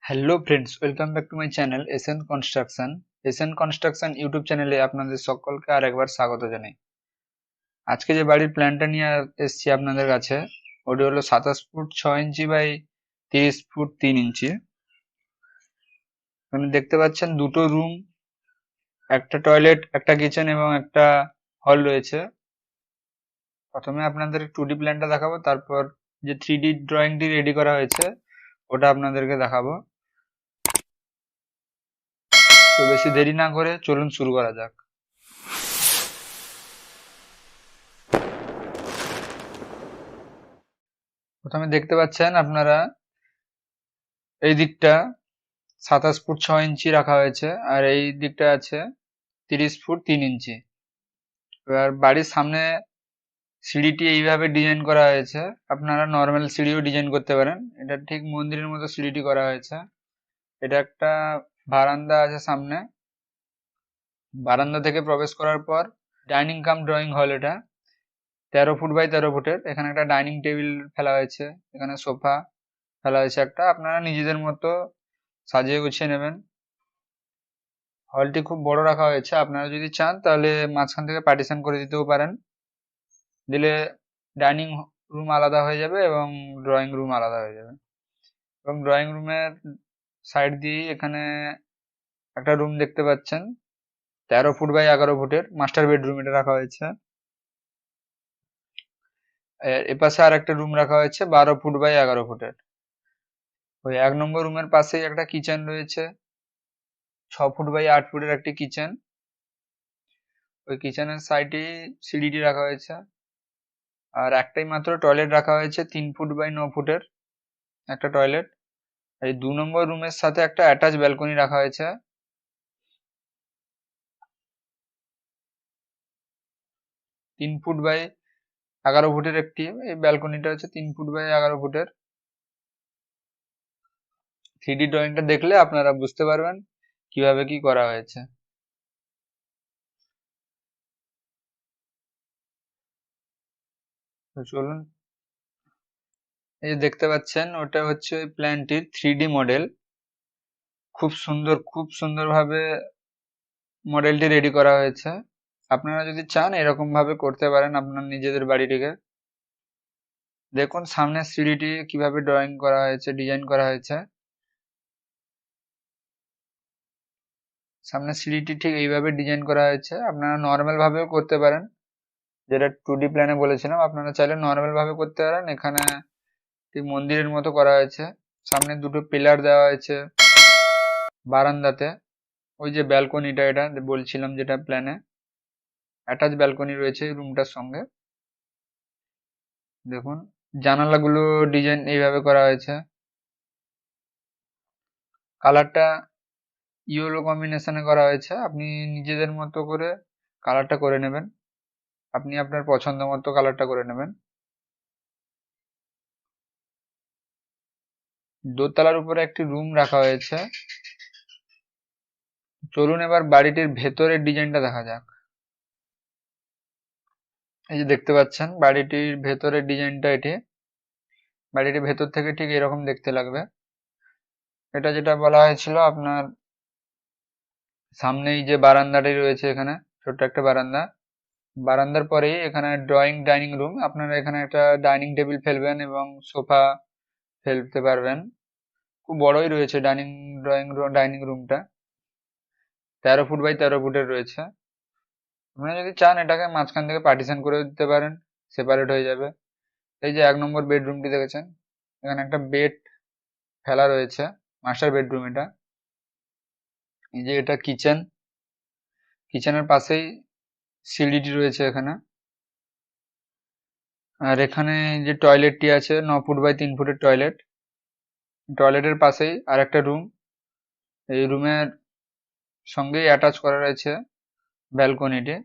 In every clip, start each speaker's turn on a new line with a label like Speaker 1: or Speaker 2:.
Speaker 1: Hello friends, welcome back to my channel SN construction. SN construction YouTube চ্যানেলে আপনাদের সকলকে আর একবার স্বাগত জানাই। আজকে যে বাড়ির প্ল্যানটা নিয়ে এসেছি আপনাদের কাছে, ওটি হলো 27 ফুট 6 ইঞ্চি বাই 30 ফুট 3 ইঞ্চি। এখানে দেখতে পাচ্ছেন দুটো রুম, একটা টয়লেট, একটা কিচেন এবং একটা হল রয়েছে। প্রথমে আপনাদের 2D প্ল্যানটা দেখাবো, তারপর যে 3D ড্রয়িংটি রেডি করা হয়েছে ওটা আপনাদেরকে দেখাবো। তো বেশি দেরি না করে চলুন শুরু করা যাক। প্রথমে দেখতে পাচ্ছেন আপনারা এই দিকটা 27 ফুট 6 ইঞ্চি রাখা হয়েছে, আর এই দিকটা আছে 30 ফুট 3 ইঞ্চি। এবার বাড়ির সামনে সিঁড়িটি এইভাবে ডিজাইন করা হয়েছে। আপনারা নর্মাল সিঁড়িও ডিজাইন করতে পারেন। এটা ঠিক মন্দিরের মতো সিঁড়িটি করা হয়েছে। এটা একটা বারান্দা আছে সামনে। বারান্দা থেকে প্রবেশ করার পর ডাইনিং কাম ড্রয়িং হল। এটা 13 ফুট বাই 13 ফুটের। এখানে একটা ডাইনিং টেবিল ফেলা হয়েছে, এখানে সোফা ফেলা হয়েছে একটা। আপনারা নিজেদের মতো সাজিয়ে গুছিয়ে নেবেন। হলটি খুব বড় রাখা হয়েছে। আপনারা যদি চান তাহলে মাঝখান থেকে পার্টিশন করে দিতেও পারেন। দিলে ডাইনিং রুম আলাদা হয়ে যাবে এবং ড্রয়িং রুম আলাদা হয়ে যাবে। এবং ড্রয়িং রুমের সাইড দিয়ে এখানে একটা রুম দেখতে পাচ্ছেন, 13 ফুট বাই 11 ফুটের মাস্টার বেডরুম এটা রাখা হয়েছে। এপাশে আর একটা রুম রাখা হয়েছে 12 ফুট বাই 11 ফুটের। ওই 1 নম্বর রুমের পাশেই একটা কিচেন রয়েছে, 6 ফুট বাই 8 ফুটের একটি কিচেন। ওই কিচেনের সাইডে সিঁড়িটি রাখা হয়েছে। আর একটাই মাত্র টয়লেট রাখা হয়েছে, 3 ফুট বাই 9 ফুটের একটা টয়লেট। এই 2 নম্বর রুমের সাথে একটা অ্যাটাচ ব্যালকনি রাখা হয়েছে। 3 ফুট বাই 11 ফুটের একটি এই ব্যালকনিটা হচ্ছে 3 ফুট বাই 11 ফুটের। 3D ড্রয়িংটা দেখলে আপনারা বুঝতে পারবেন কিভাবে কি করা হয়েছে। তো চলুন, এই যে দেখতে পাচ্ছেন ওটা হচ্ছে ওই প্ল্যানটির 3D মডেল। খুব সুন্দরভাবে মডেলটি রেডি করা হয়েছে। আপনারা যদি চান এরকম ভাবে করতে পারেন আপনার নিজেদের বাড়িটিকে। দেখুন সামনের সিঁড়িটি কিভাবে ড্রয়িং করা হয়েছে, ডিজাইন করা হয়েছে। সামনের সিঁড়িটি ঠিক এইভাবে ডিজাইন করা হয়েছে। আপনারা নর্মাল ভাবেও করতে পারেন, যেটা 2D প্ল্যানে বলেছিলাম। আপনারা চাইলে নর্মাল ভাবে করতে পারেন। এখানে ঠিক মন্দিরের মতো করা হয়েছে। সামনে দুটো পিলার দেওয়া হয়েছে বারান্দাতে। ওই যে ব্যালকনিটা, এটা বলছিলাম যেটা প্ল্যানে অ্যাটাচ ব্যালকনি রয়েছে এই রুমটার সঙ্গে। দেখুন জানালাগুলো ডিজাইন এইভাবে করা হয়েছে। কালারটা ইয়েলো কম্বিনেশনে করা হয়েছে। আপনি নিজেদের মতো করে কালারটা করে নেবেন। আপনি আপনার পছন্দ মতো কালারটা করে নেবেন। দোতলার উপরে একটি রুম রাখা হয়েছে। চলুন এবার বাড়িটির ভেতরের ডিজাইনটা দেখা যাক। এই যে দেখতে পাচ্ছেন বাড়িটির ভেতরের ডিজাইনটা এটি। বাড়িটির ভেতর থেকে ঠিক এরকম দেখতে লাগবে। এটা যেটা বলা হয়েছিল আপনার সামনেই যে বারান্দাটি রয়েছে, এখানে ছোট্ট একটা বারান্দা। বারান্দার পরেই এখানে ড্রয়িং ডাইনিং রুম। আপনারা এখানে একটা ডাইনিং টেবিল ফেলবেন এবং সোফা ফেলতে পারবেন। খুব বড়ই রয়েছে ডাইনিং রুমটা। 13 ফুট বাই 13 ফুটের রয়েছে। আপনারা যদি চান এটাকে মাঝখান থেকে পার্টিশন করে দিতে পারেন, সেপারেট হয়ে যাবে। এই যে 1 নম্বর বেডরুমটি দেখেছেন, এখানে একটা বেড ফেলা রয়েছে, মাস্টার বেডরুম এটা। এই যে এটা কিচেন, কিচেনের পাশেই সিঁড়িটি রয়েছে এখানে। আর এখানে যে টয়লেটটি আছে 9 ফুট বাই 3 ফুটের টয়লেট। টয়লেটের পাশেই আর একটা রুম। এই রুমের সঙ্গেই অ্যাটাচ করা রয়েছে ব্যালকনিটি।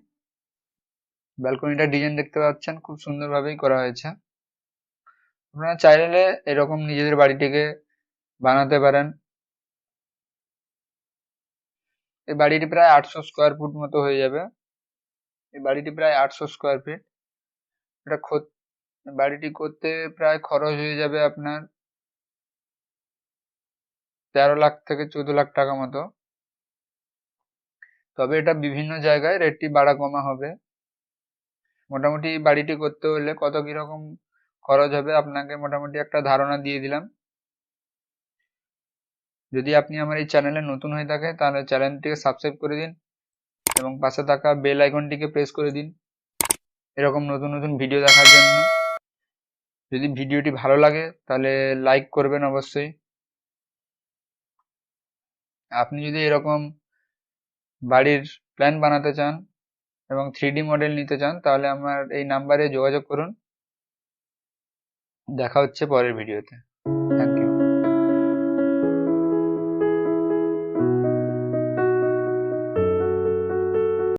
Speaker 1: ব্যালকনিটার ডিজাইন দেখতে পাচ্ছেন খুব সুন্দরভাবেই করা হয়েছে। আপনারা চাইলে এরকম নিজেদের বাড়িটিকে বানাতে পারেন। এই বাড়িটি প্রায় 800 স্কোয়ার ফুট মতো হয়ে যাবে। এই বাড়িটি প্রায় 800 স্কোয়ার ফিট। এটা বাড়িটি করতে প্রায় খরচ হয়ে যাবে আপনার 13 লাখ থেকে 14 লাখ টাকা মতো। তবে এটা বিভিন্ন জায়গায় রেটটি বাড়া কমা হবে। মোটামুটি বাড়িটি করতে হলে কত কিরকম খরচ হবে আপনাকে মোটামুটি একটা ধারণা দিয়ে দিলাম। যদি আপনি আমার এই চ্যানেলে নতুন হয়ে থাকে তাহলে চ্যানেলটিকে সাবস্ক্রাইব করে দিন এবং পাশে থাকা বেল আইকনটিকে প্রেস করে দিন এরকম নতুন নতুন ভিডিও দেখার জন্য। যদি ভিডিওটি ভালো লাগে তাহলে লাইক করবেন অবশ্যই। আপনি যদি এরকম বাড়ির প্ল্যান বানাতে চান এবং 3D মডেল নিতে চান তাহলে আমার এই নাম্বারে যোগাযোগ করুন। দেখা হচ্ছে পরের ভিডিওতে।